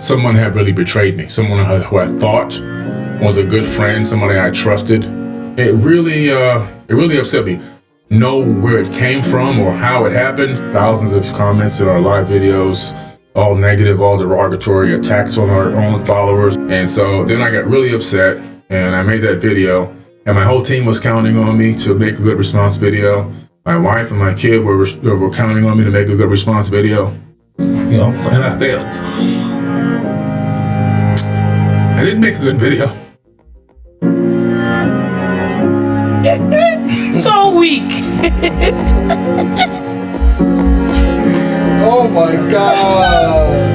someone had really betrayed me. Someone who I thought was a good friend, somebody I trusted. It really upset me. Know where it came from or how it happened. Thousands of comments in our live videos, all negative, all derogatory, attacks on our own followers. And so then I got really upset and I made that video, and my whole team was counting on me to make a good response video. My wife and my kid were counting on me to make a good response video. And I failed. I didn't make a good video. So weak. Oh my God.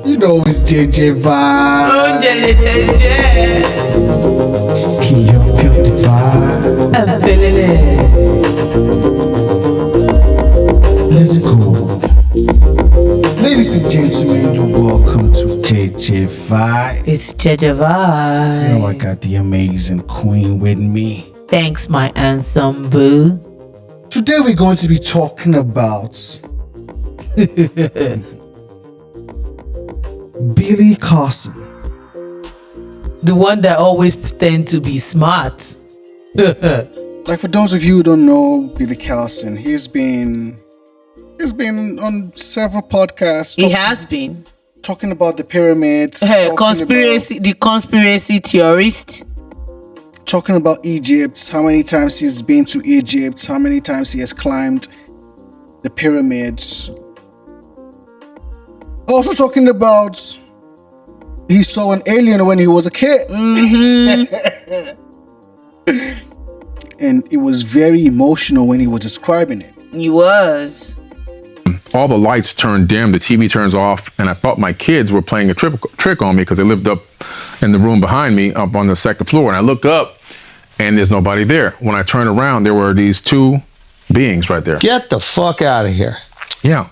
You know it's JEJE Vibe. Oh, JEJE. Can you feel the vibe? I'm feeling it. Let's go. Ladies and gentlemen, welcome to JEJE Vibe. It's JEJE Vibe. You know I got the amazing queen with me. Thanks, my handsome boo. Today we're going to be talking about Billy Carson. The one that always pretend to be smart. Like, for those of you who don't know Billy Carson, he's been on several podcasts. He has been. Talking about the pyramids. The conspiracy theorist. Talking about Egypt, how many times he's been to Egypt, how many times he has climbed the pyramids. Also talking about he saw an alien when he was a kid. Mm-hmm. And it was very emotional when he was describing it. He was. All the lights turned dim, the TV turns off, and I thought my kids were playing a trick on me because they lived up in the room behind me up on the second floor. And I look up and there's nobody there. When I turn around, there were these two beings right there. Get the fuck out of here. Yeah.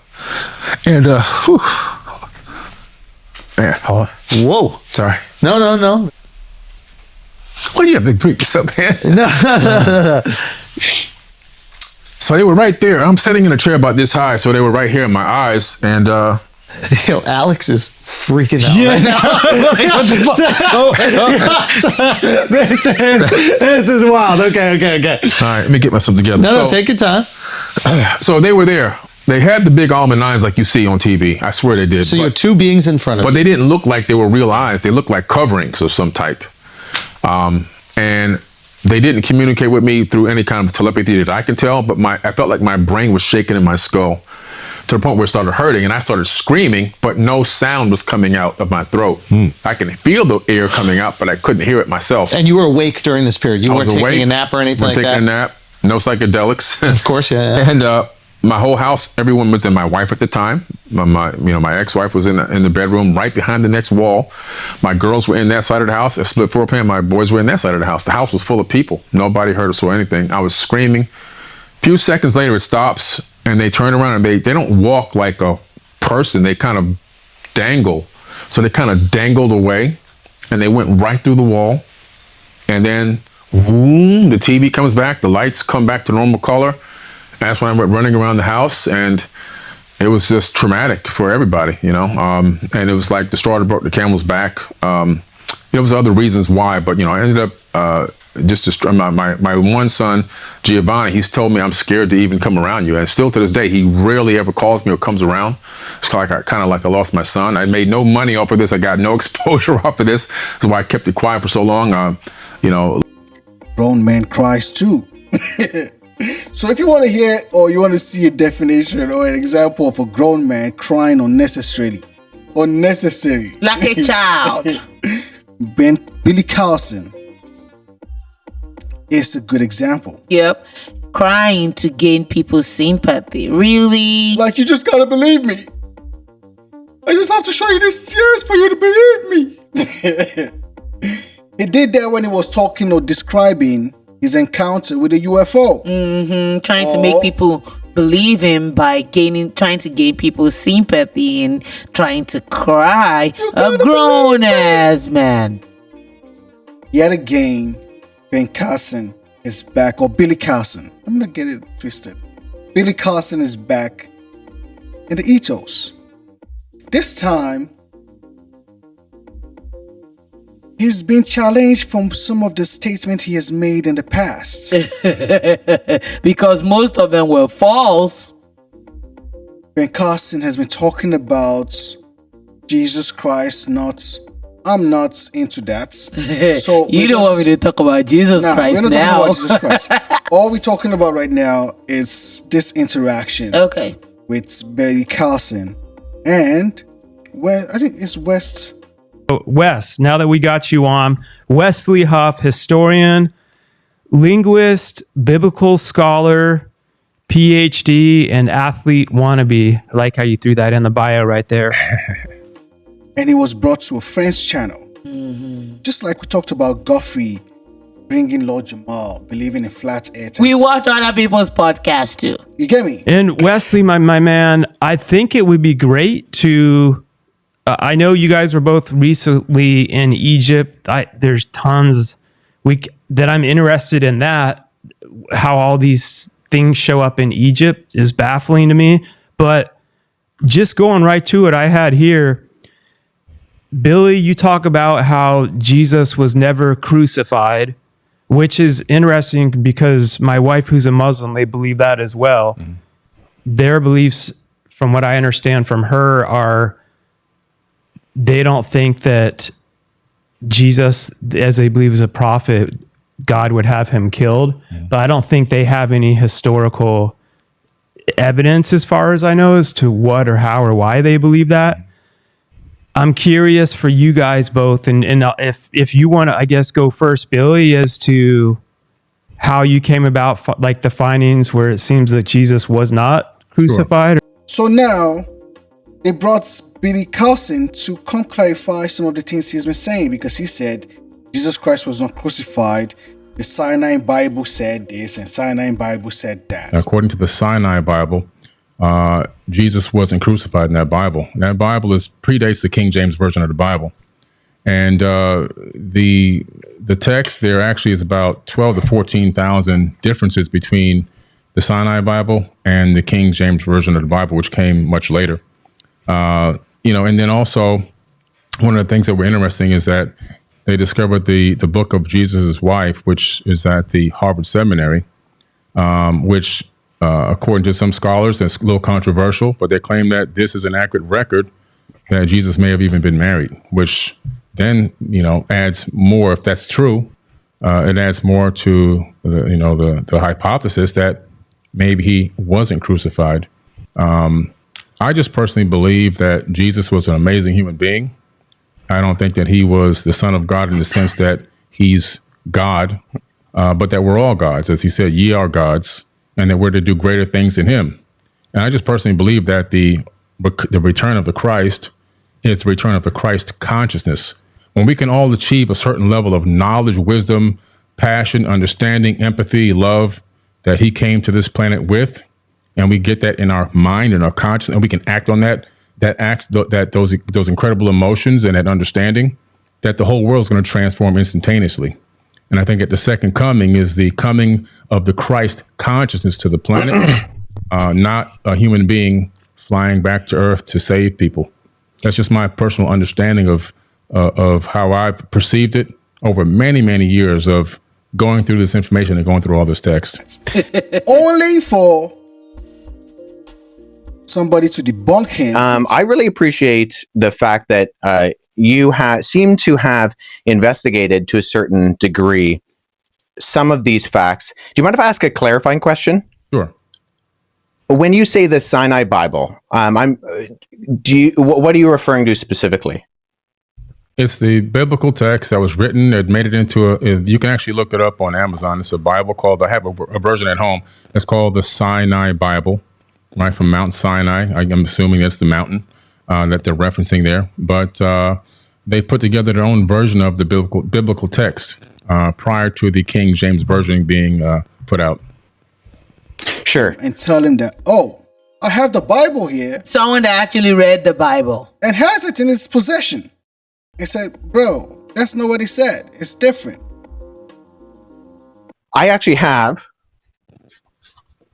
And, man, hold on. Whoa. Sorry. No. What do you have, big freak? What's up, man? No. So they were right there. I'm sitting in a chair about this high, so they were right here in my eyes. And, Yo, Alex is freaking out right now. What the fuck? This is wild. Okay. all right, let me get myself together. No, take your time. So they were there. They had the big almond eyes like you see on TV. I swear they did. So you have two beings in front of But you. they didn't look like they were real eyes. They looked like coverings of some type. And they didn't communicate with me through any kind of telepathy that I can tell, but I felt like my brain was shaking in my skull to the point where it started hurting, and I started screaming, but no sound was coming out of my throat. I can feel the air coming out, but I couldn't hear it myself. And you were awake during this period. You I weren't was taking awake, a nap or anything like taking that? a nap, no psychedelics. Of course, yeah. And my whole house, everyone was in. My wife at the time, my ex-wife was in the bedroom right behind the next wall. My girls were in that side of the house, a split floor plan. My boys were in that side of the house. The house was full of people. Nobody heard or saw anything. I was screaming. A few seconds later, it stops, and they turn around, and they don't walk like a person. They kind of dangle. So they kind of dangled away, and they went right through the wall. And then, boom, the TV comes back. The lights come back to normal color. That's when I went running around the house, and it was just traumatic for everybody, and it was like the straw that broke the camel's back. There was other reasons why, but I ended up my one son, Giovanni. He's told me I'm scared to even come around you, and still to this day, he rarely ever calls me or comes around. It's kind of like I lost my son. I made no money off of this. I got no exposure off of this. That's why I kept it quiet for so long. Grown man cries too. So if you want to hear or you want to see a definition or an example of a grown man crying unnecessary, Like a child. Billy Carson is a good example. Yep. Crying to gain people's sympathy. Really? Like, you just gotta believe me. I just have to show you these tears for you to believe me. He did that when he was talking or describing his encounter with a UFO. Trying to make people believe him by trying to gain people's sympathy and trying to cry. A grown ass man. Yet again, Ben Carson is back, or Billy Carson. I'm gonna get it twisted. Billy Carson is back in the ethos. This time, he's been challenged from some of the statements he has made in the past. Because most of them were false. Ben Carson has been talking about Jesus Christ, I'm not into that. So You don't want me to talk about Jesus Christ we're not now. talking about Jesus Christ. All we're talking about right now is this interaction Okay. with Billy Carson and I think it's West. Wes, now that we got you on, Wesley Huff, historian, linguist, biblical scholar, PhD, and athlete wannabe. I like how you threw that in the bio right there. And he was brought to a friend's channel. Just like we talked about Godfrey bringing Lord Jamal, believing in flat earth. We watch other people's podcasts too. You get me? And Wesley, my man, I think it would be great to... I know you guys were both recently in Egypt. There's tons that I'm interested in that. How all these things show up in Egypt is baffling to me. But just going right to it, I had here, Billy, you talk about how Jesus was never crucified, which is interesting because my wife, who's a Muslim, they believe that as well. Mm-hmm. Their beliefs, from what I understand from her, are they don't think that Jesus, as they believe is a prophet, God would have him killed. Mm-hmm. But I don't think they have any historical evidence, as far as I know, as to what or how or why they believe that. Mm-hmm. I'm curious for you guys both, and if you want to, I guess, go first, Billy, as to how you came about, like the findings where it seems that Jesus was not crucified. Sure. So now they brought Billy Carson to come clarify some of the things he's been saying, because he said Jesus Christ was not crucified. The Sinai Bible said this, and Sinai Bible said that. According to the Sinai Bible, Jesus wasn't crucified in that Bible. And that Bible predates the King James Version of the Bible. And the text there actually is about 12 to 14,000 differences between the Sinai Bible and the King James Version of the Bible, which came much later. And then also one of the things that were interesting is that they discovered the book of Jesus' wife, which is at the Harvard Seminary, which according to some scholars, that's a little controversial, but they claim that this is an accurate record that Jesus may have even been married, which then, adds more, if that's true, it adds more to the hypothesis that maybe he wasn't crucified. I just personally believe that Jesus was an amazing human being. I don't think that he was the Son of God in the sense that he's God, but that we're all gods. As he said, ye are gods, and that we're to do greater things in him. And I just personally believe that the return of the Christ is the return of the Christ consciousness. When we can all achieve a certain level of knowledge, wisdom, passion, understanding, empathy, love that he came to this planet with, and we get that in our mind and our consciousness, and we can act on those incredible emotions and that understanding, that the whole world is going to transform instantaneously. And I think at the second coming is the coming of the Christ consciousness to the planet, not a human being flying back to Earth to save people. That's just my personal understanding of how I perceived it over many, many years of going through this information and going through all this text. Only for somebody to debunk him. I really appreciate the fact that you seem to have investigated to a certain degree some of these facts. Do you mind if I ask a clarifying question? Sure. When you say the Sinai Bible, what are you referring to specifically? It's the biblical text that was written. It made it into you can actually look it up on Amazon. It's a Bible called, I have a version at home. It's called the Sinai Bible, right, from Mount Sinai. I'm assuming that's the mountain that they're referencing there. But they put together their own version of the biblical text prior to the King James Version being put out. Sure. And tell him that, I have the Bible here. Someone that actually read the Bible. And has it in his possession. And said, bro, that's not what he said. It's different. I actually have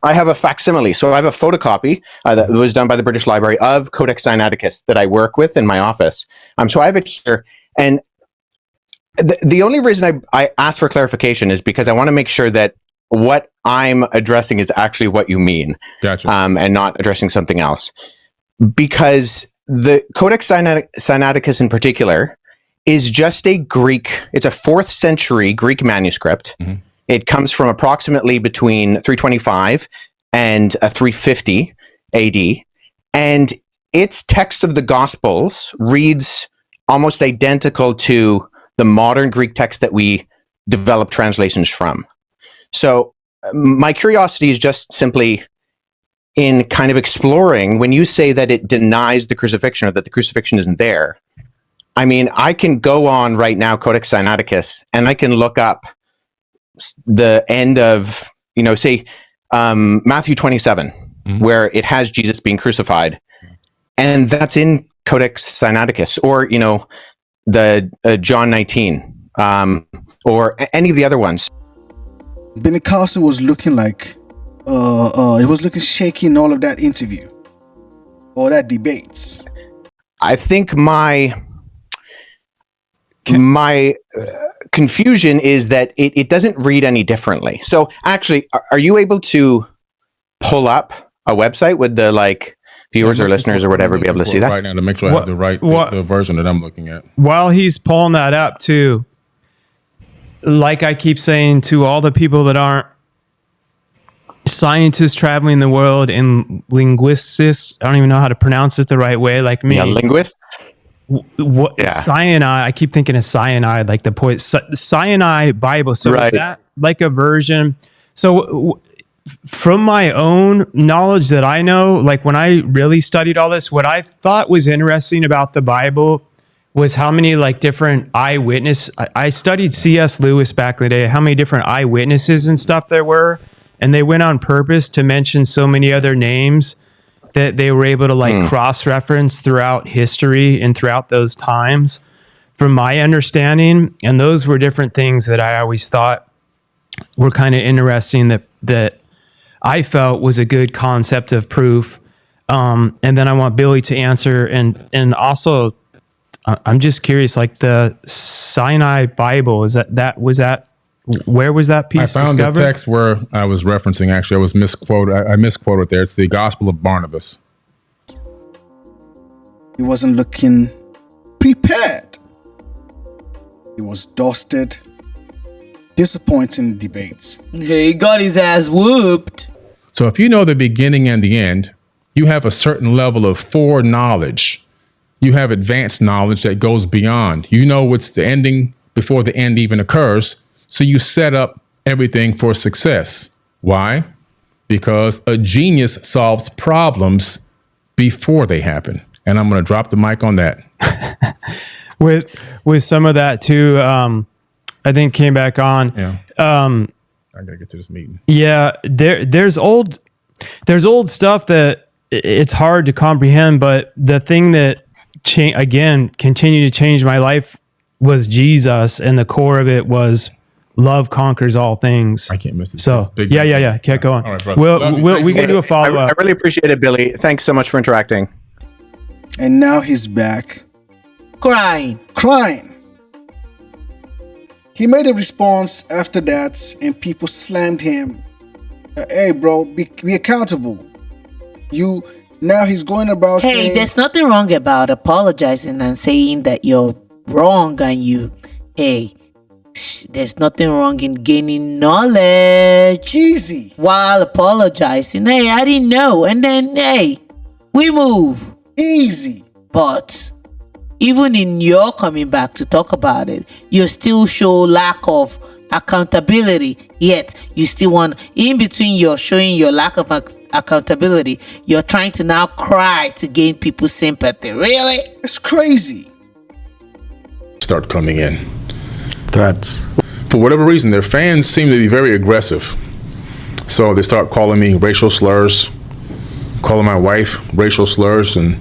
I have a facsimile. So I have a photocopy that was done by the British Library of Codex Sinaiticus that I work with in my office. So I have it here. And the only reason I ask for clarification is because I want to make sure that what I'm addressing is actually what you mean. Gotcha. And not addressing something else. Because the Codex Sinaiticus in particular is just a Greek, it's a 4th century Greek manuscript. Mm-hmm. It comes from approximately between 325 and 350 AD. And its text of the Gospels reads almost identical to the modern Greek text that we develop translations from. So my curiosity is just simply in kind of exploring, when you say that it denies the crucifixion or that the crucifixion isn't there, I mean, I can go on right now, Codex Sinaiticus, and I can look up the end of, say, Matthew 27, where it has Jesus being crucified. And that's in Codex Sinaiticus, or, the John 19, or any of the other ones. Billy Carson was looking like, he was looking shaky in all of that interview or that debates. I think my confusion is that it doesn't read any differently. So actually, are you able to pull up a website with the viewers or listeners or whatever be able to see that? Right now to make sure I have the right the version that I'm looking at. While he's pulling that up too, like I keep saying to all the people that aren't scientists traveling the world and linguists, I don't even know how to pronounce it the right way, like me. Yeah, linguists. Cyanide, I keep thinking of cyanide, like the Sinai Bible. So right. Is that like a version? So from my own knowledge that I know, like when I really studied all this, what I thought was interesting about the Bible was how many different eyewitness. I studied C.S. Lewis back in the day, how many different eyewitnesses and stuff there were. And they went on purpose to mention so many other names that they were able to cross-reference throughout history and throughout those times, from my understanding. And those were different things that I always thought were kind of interesting that I felt was a good concept of proof. And then I want Billy to answer. And also, I'm just curious, the Sinai Bible, where was that piece I found discovered? the text where I was referencing. Actually, I was misquoted. I misquoted there. It's the Gospel of Barnabas. He wasn't looking prepared. He was dusted. Disappointing debates. He got his ass whooped. So if you know the beginning and the end, you have a certain level of foreknowledge. You have advanced knowledge that goes beyond. You know what's the ending before the end even occurs. So you set up everything for success. Why? Because a genius solves problems before they happen. And I'm going to drop the mic on that. with some of that too, I think came back on. Yeah. I got to get to this meeting. Yeah. There's old stuff that it's hard to comprehend, but the thing that continued to change my life was Jesus. And the core of it was love conquers all things. I can't miss it. So yeah. Keep going. All right, brother. We can do a follow up. I really appreciate it, Billy. Thanks so much for interacting. And now he's back. Crying. He made a response after that, and people slammed him. Hey, bro, be accountable. Now he's going about saying... Hey, there's nothing wrong about apologizing and saying that you're wrong and there's nothing wrong in gaining knowledge. Easy. While apologizing. Hey, I didn't know. And then, we move. Easy. But even in your coming back to talk about it, you still show lack of accountability. Yet, you still want, in between you're showing your lack of accountability, you're trying to now cry to gain people's sympathy. Really? It's crazy. Start coming in. Threats. For whatever reason, their fans seem to be very aggressive. So they start calling me racial slurs, calling my wife racial slurs, and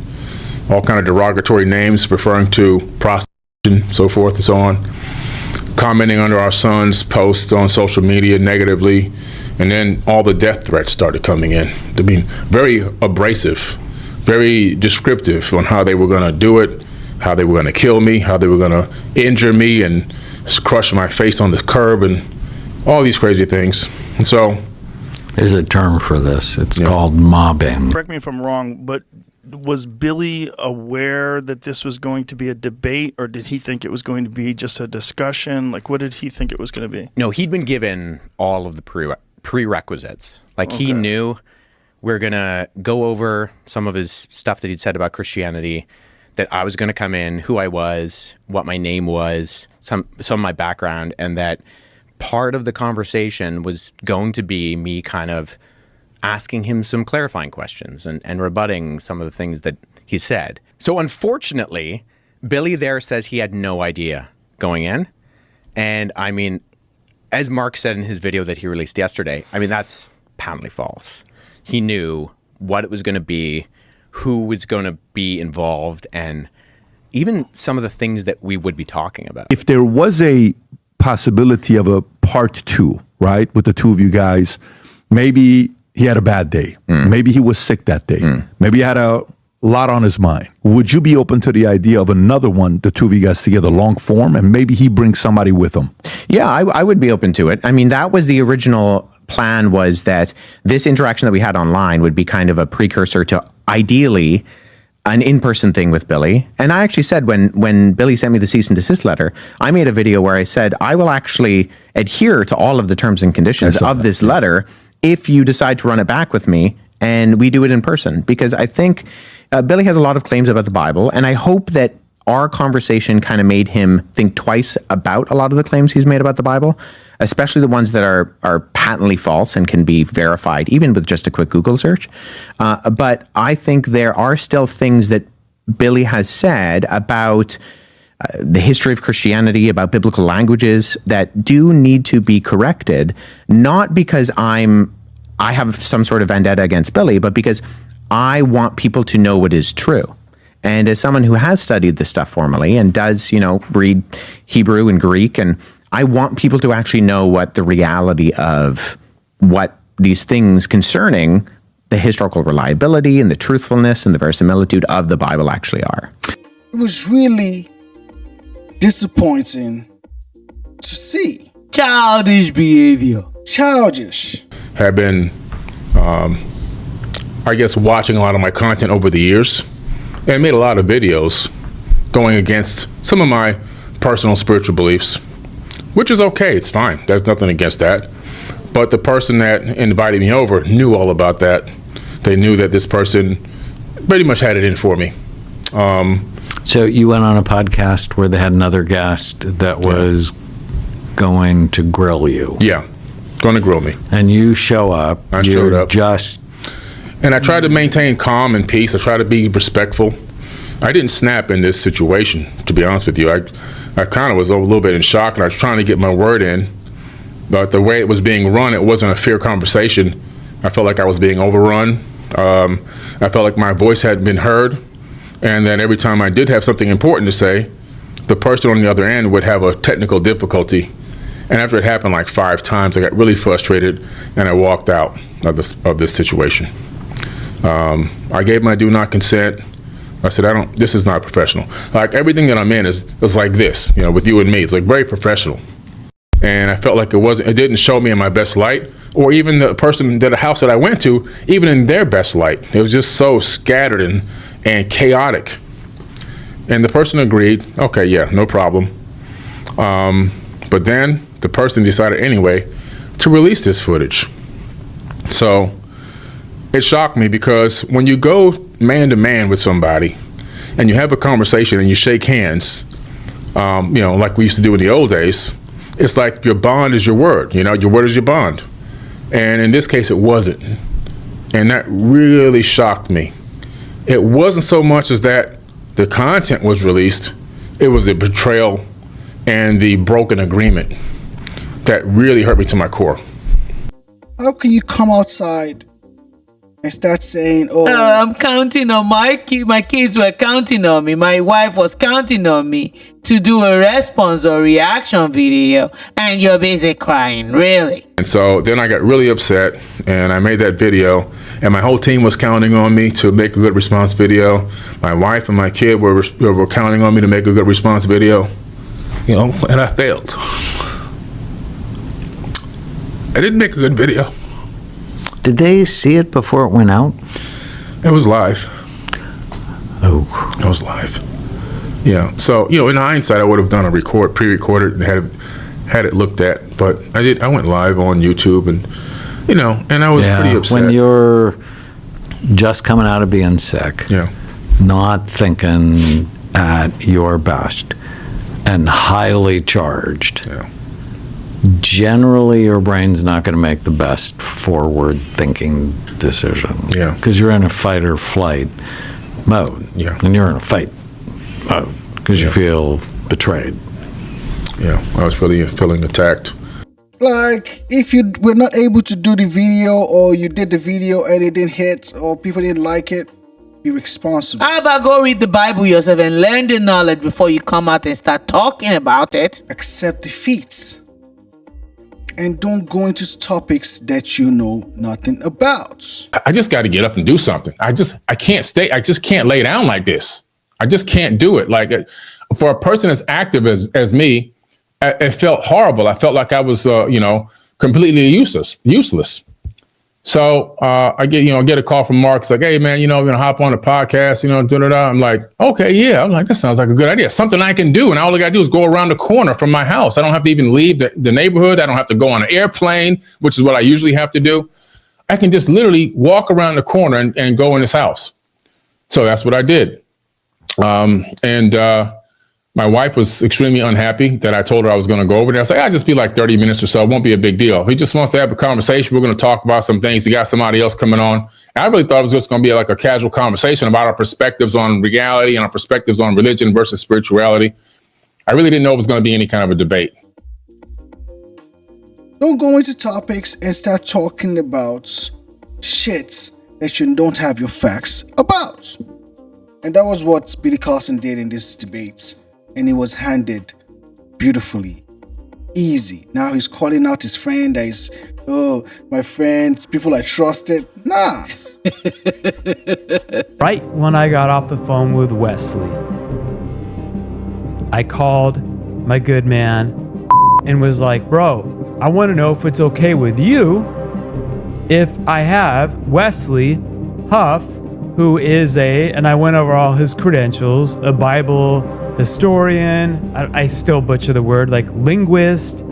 all kind of derogatory names referring to prostitution, so forth and so on. Commenting under our son's posts on social media negatively, And then all the death threats started coming in. To be very abrasive, very descriptive on how they were going to do it, how they were going to kill me, how they were going to injure me and crush my face on the curb and all these crazy things. And so there's a term for this. It's called mobbing. Correct me if I'm wrong, but was Billy aware that this was going to be a debate, or did he think it was going to be just a discussion? Like, what did he think it was going to be? No, he'd been given all of the prerequisites. Like, he knew we're going to go over some of his stuff that he'd said about Christianity, that I was going to come in, who I was, what my name was, some of my background, and that part of the conversation was going to be me kind of asking him some clarifying questions and rebutting some of the things that he said. So unfortunately, Billy there says he had no idea going in. And I mean, as Mark said in his video that he released yesterday, I mean, that's patently false. He knew what it was going to be, who was going to be involved, and even some of the things that we would be talking about. If there was a possibility of a part 2, right, with the two of you guys, maybe he had a bad day. Maybe he was sick that day. Maybe he had a lot on his mind. Would you be open to the idea of another one, the two of you guys together, long form, and maybe he brings somebody with him? Yeah, I would be open to it. I mean, that was the original plan, was that this interaction that we had online would be kind of a precursor to, ideally, an in-person thing with Billy. And I actually said, when Billy sent me the cease and desist letter, I made a video where I said, I will actually adhere to all of the terms and conditions of this letter if you decide to run it back with me and we do it in person. Because I think Billy has a lot of claims about the Bible, and I hope that our conversation kind of made him think twice about a lot of the claims he's made about the Bible, especially the ones that are patently false and can be verified even with just a quick Google search. But I think there are still things that Billy has said about the history of Christianity, about biblical languages, that do need to be corrected, not because I have some sort of vendetta against Billy, but because I want people to know what is true. And as someone who has studied this stuff formally and does, read Hebrew and Greek, and I want people to actually know what the reality of what these things concerning the historical reliability and the truthfulness and the verisimilitude of the Bible actually are. It was really disappointing to see. Childish behavior. Childish. Have been, I guess, watching a lot of my content over the years, and made a lot of videos going against some of my personal spiritual beliefs, which is okay. It's fine. There's nothing against that. But the person that invited me over knew all about that. They knew that this person pretty much had it in for me. So you went on a podcast where they had another guest that was going to grill you. Yeah, going to grill me. And you show up. I showed up. And I tried to maintain calm and peace. I tried to be respectful. I didn't snap in this situation, to be honest with you. I kind of was a little bit in shock, and I was trying to get my word in. But the way it was being run, it wasn't a fair conversation. I felt like I was being overrun. I felt like my voice hadn't been heard. And then every time I did have something important to say, the person on the other end would have a technical difficulty. And after it happened like 5 times, I got really frustrated, and I walked out of this situation. I gave my do not consent. I said, this is not professional. Like, everything that I'm in is like this, with you and me. It's like very professional. And I felt like it didn't show me in my best light, or even the person the house that I went to, even in their best light. It was just so scattered and chaotic. And the person agreed, okay, yeah, no problem. But then the person decided anyway to release this footage. So it shocked me, because when you go man to man with somebody and you have a conversation and you shake hands, like we used to do in the old days, it's like your bond is your word. Your word is your bond. And in this case, it wasn't. And that really shocked me. It wasn't so much as that the content was released, it was the betrayal and the broken agreement that really hurt me to my core. How can you come outside and start saying, I'm counting on my kids were counting on me. My wife was counting on me to do a response or reaction video, and you're basically crying, really. And so then I got really upset, and I made that video, and my whole team was counting on me to make a good response video. My wife and my kid were counting on me to make a good response video, and I failed. I didn't make a good video. Did they see it before it went out? It was live. Oh. It was live. Yeah. So, in hindsight, I would have done a pre-recorded and had it looked at, but I went live on YouTube, and and I was pretty upset. When you're just coming out of being sick, not thinking at your best, and highly charged. Yeah. Generally, your brain's not going to make the best forward-thinking decision. Yeah. Because you're in a fight or flight mode. Yeah. And you're in a fight mode because you feel betrayed. Yeah, I was really feeling attacked. like, if you were not able to do the video, or you did the video and it didn't hit, or people didn't like it, be responsible. How about go read the Bible yourself and learn the knowledge before you come out and start talking about it? Accept defeats. And don't go into topics that you know nothing about. I just got to get up and do something. I just can't lay down like this. I just can't do it. Like, for a person as active as me, it felt horrible. I felt like I was, completely useless. So I get a call from Mark. It's like, hey man, we're gonna hop on the podcast. I'm like, okay, yeah. I'm like, that sounds like a good idea. Something I can do, and all I gotta do is go around the corner from my house. I don't have to even leave the neighborhood. I don't have to go on an airplane, which is what I usually have to do. I can just literally walk around the corner and go in his house. So that's what I did. My wife was extremely unhappy that I told her I was going to go over there. I was like, I'll just be like 30 minutes or so. It won't be a big deal. He just wants to have a conversation. We're going to talk about some things. He got somebody else coming on. I really thought it was just going to be like a casual conversation about our perspectives on reality and our perspectives on religion versus spirituality. I really didn't know it was going to be any kind of a debate. Don't go into topics and start talking about shit that you don't have your facts about. And that was what Billy Carson did in this debate. And it was handed beautifully, easy. Now he's calling out his friend that is, my friend, people I trusted. Nah. Right when I got off the phone with Wesley, I called my good man and was like, bro, I want to know if it's okay with you if I have Wesley Huff, who is and I went over all his credentials, a Bible historian, I still butcher the word, like linguist,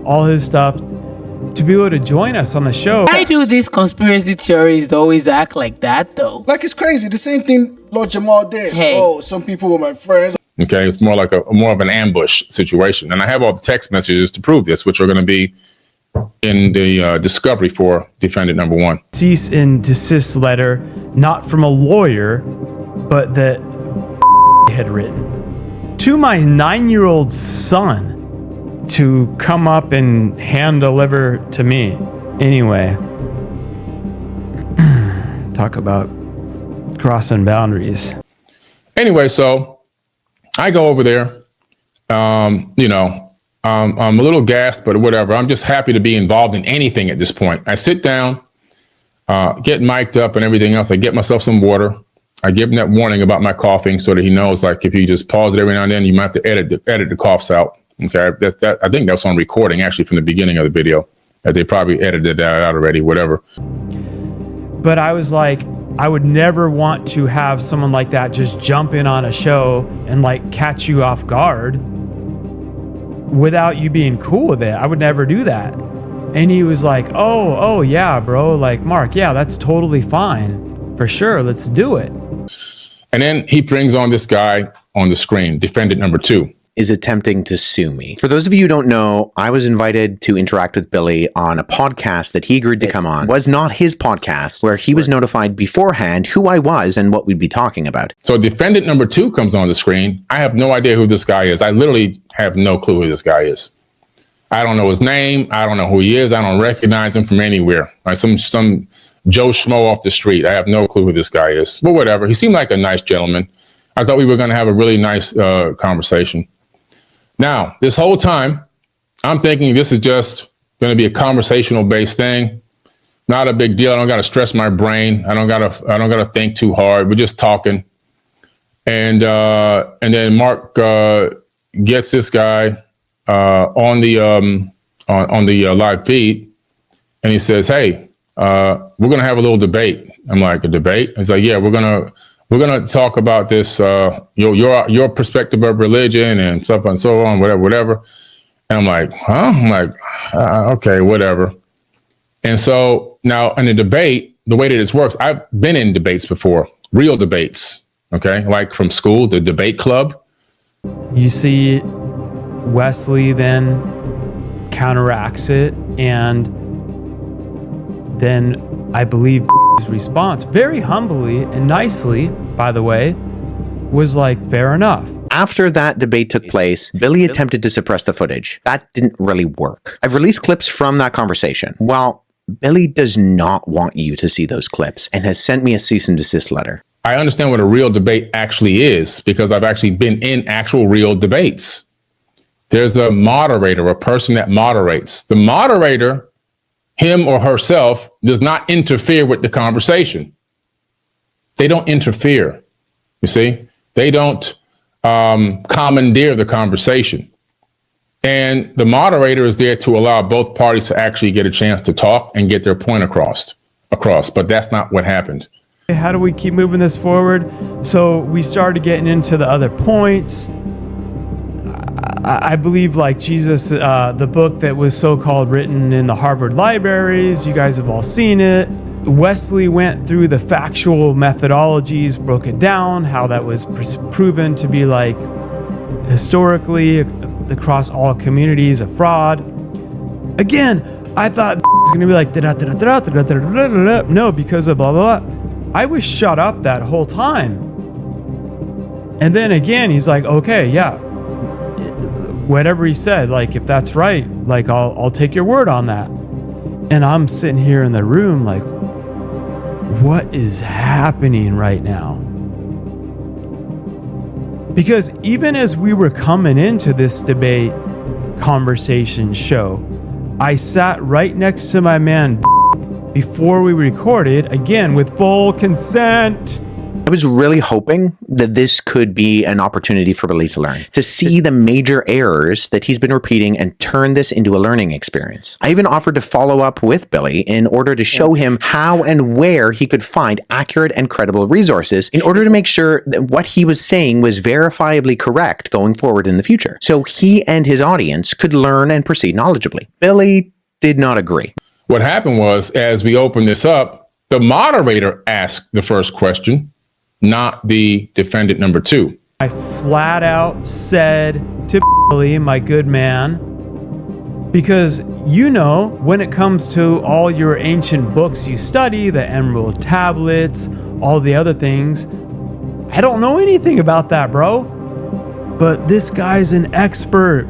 all his stuff, to be able to join us on the show. Why do these conspiracy theories always act like that, though? Like, it's crazy. The same thing Lord Jamal did. Hey. Oh, some people were my friends. Okay, it's more like more of an ambush situation. And I have all the text messages to prove this, which are going to be in the discovery for defendant number 1. Cease and desist letter, not from a lawyer, but that had written to my 9-year-old son to come up and hand deliver to me. Anyway, talk about crossing boundaries. Anyway, so I go over there. I'm a little gassed, but whatever. I'm just happy to be involved in anything at this point. I sit down, get mic'd up and everything else. I get myself some water. I give him that warning about my coughing so that he knows, like, if you just pause it every now and then, you might have to edit the coughs out. Okay, I think that's on recording actually from the beginning of the video. They probably edited that out already, whatever. But I was like, I would never want to have someone like that just jump in on a show and like catch you off guard without you being cool with it. I would never do that. And he was like, oh yeah, bro. Like, Mark, yeah, that's totally fine. For sure. Let's do it. And then he brings on this guy on the screen, defendant number 2. Is attempting to sue me. For those of you who don't know, I was invited to interact with Billy on a podcast that he agreed to come on. It was not his podcast, where he was notified beforehand who I was and what we'd be talking about. So defendant number 2 comes on the screen. I have no idea who this guy is. I literally have no clue who this guy is. I don't know his name. I don't know who he is. I don't recognize him from anywhere. Like some Joe Schmo off the street. I have no clue who this guy is, but whatever. He seemed like a nice gentleman. I thought we were going to have a really nice conversation. Now, this whole time, I'm thinking this is just going to be a conversational based thing. Not a big deal. I don't got to stress my brain. I don't got to think too hard. We're just talking. And then Mark gets this guy on the live feed, and he says, "Hey, we're gonna have a little debate." I'm like, "A debate?" He's like, "Yeah, we're gonna talk about this, your perspective of religion and stuff and so on, whatever." And I'm like, "Huh?" I'm like, "Okay, whatever." And so now in the debate, the way that this works, I've been in debates before, real debates. Okay, like from school, the debate club. You see, Wesley then counteracts it, and then I believe his response, very humbly and nicely, by the way, was like, fair enough. After that debate took place, Billy attempted to suppress the footage. That didn't really work. I've released clips from that conversation. Well, Billy does not want you to see those clips and has sent me a cease and desist letter. I understand what a real debate actually is because I've actually been in actual real debates. There's a moderator, a person that moderates. The moderator, him or herself, does not interfere with the conversation. They don't interfere. You see, they don't commandeer the conversation. And the moderator is there to allow both parties to actually get a chance to talk and get their point across. But that's not what happened. How do we keep moving this forward? So we started getting into the other points. I believe, like Jesus, the book that was so-called written in the Harvard libraries, you guys have all seen it. Wesley went through the factual methodologies, broke it down, how that was proven to be like historically across all communities a fraud. Again, I thought it was going to be like no, because of blah blah blah. I was shut up that whole time. And then again, he's like, okay, yeah, whatever he said, like, if that's right, like, I'll take your word on that. And I'm sitting here in the room like, what is happening right now? Because even as we were coming into this debate conversation show, I sat right next to my man before we recorded, again, with full consent. I was really hoping that this could be an opportunity for Billy to learn, to see the major errors that he's been repeating and turn this into a learning experience. I even offered to follow up with Billy in order to show him how and where he could find accurate and credible resources in order to make sure that what he was saying was verifiably correct going forward in the future, so he and his audience could learn and proceed knowledgeably. Billy did not agree. What happened was, as we opened this up, the moderator asked the first question, not the defendant number two. I flat out said to Billy, my good man, because you know, when it comes to all your ancient books you study, the Emerald Tablets, all the other things, I don't know anything about that, bro. But this guy's an expert.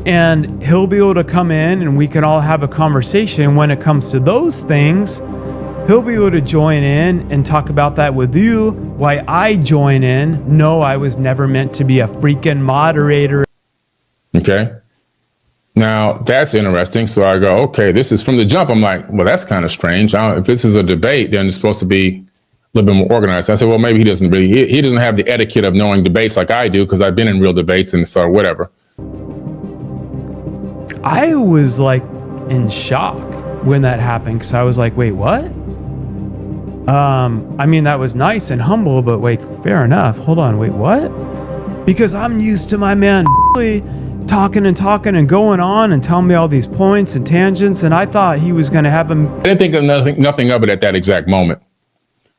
And he'll be able to come in and we can all have a conversation when it comes to those things. He'll be able to join in and talk about that with you. Why I join in. No, I was never meant to be a freaking moderator. Okay. Now that's interesting. So I go, okay, this is from the jump. I'm like, well, that's kind of strange. If this is a debate, then it's supposed to be a little bit more organized. I said, well, maybe he doesn't have the etiquette of knowing debates like I do, because I've been in real debates and so whatever. I was like in shock when that happened, because I was like, wait, what? I mean, that was nice and humble, but wait, fair enough. Hold on, wait, what? Because I'm used to my man talking and going on and telling me all these points and tangents, and I thought he was going to have him. I didn't think of nothing of it at that exact moment.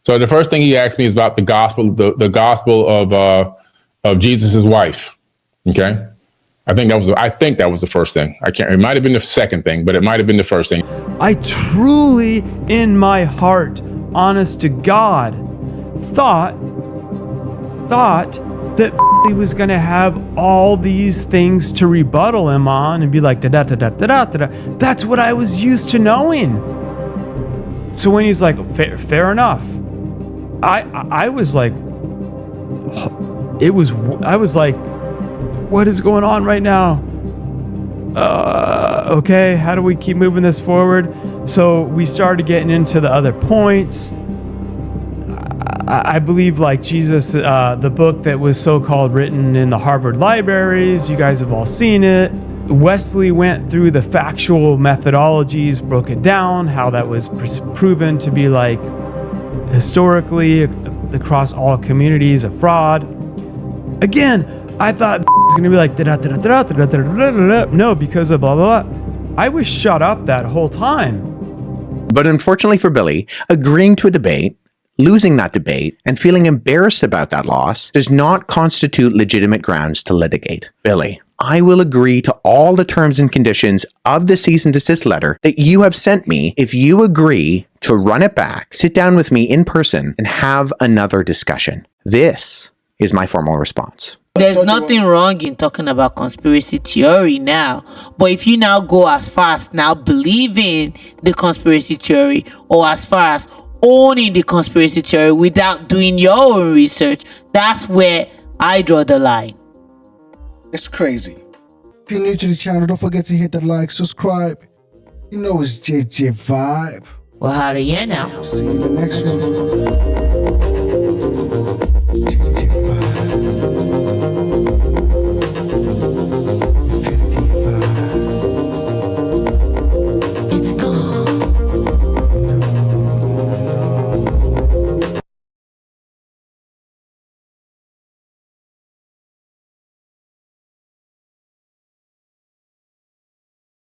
So the first thing he asked me is about the gospel, the gospel of Jesus's wife. Okay. I think that was the first thing. It might have been the second thing, but it might have been the first thing. I truly, in my heart, honest to God, thought that he was going to have all these things to rebuttal him on and be like, da da da da da da da. That's what I was used to knowing. So when he's like, fair enough, I was like, I was like, what is going on right now? Okay, how do we keep moving this forward? So we started getting into the other points. I believe like Jesus, the book that was so-called written in the Harvard libraries, you guys have all seen it. Wesley went through the factual methodologies, broke it down, how that was proven to be like historically across all communities a fraud. Again, I thought it was going to be like, no, because of blah, blah, blah. I was shut up that whole time. But unfortunately for Billy, agreeing to a debate, losing that debate, and feeling embarrassed about that loss does not constitute legitimate grounds to litigate. Billy, I will agree to all the terms and conditions of the cease and desist letter that you have sent me if you agree to run it back, sit down with me in person, and have another discussion. This is my formal response. There's nothing wrong in talking about conspiracy theory now, but if you now go as far as now believing the conspiracy theory, or as far as owning the conspiracy theory without doing your own research, that's where I draw the line. It's crazy. If you're new to the channel, don't forget to hit the like, subscribe. You know it's JJ Vibe. Well, how do you now? See you in the next one.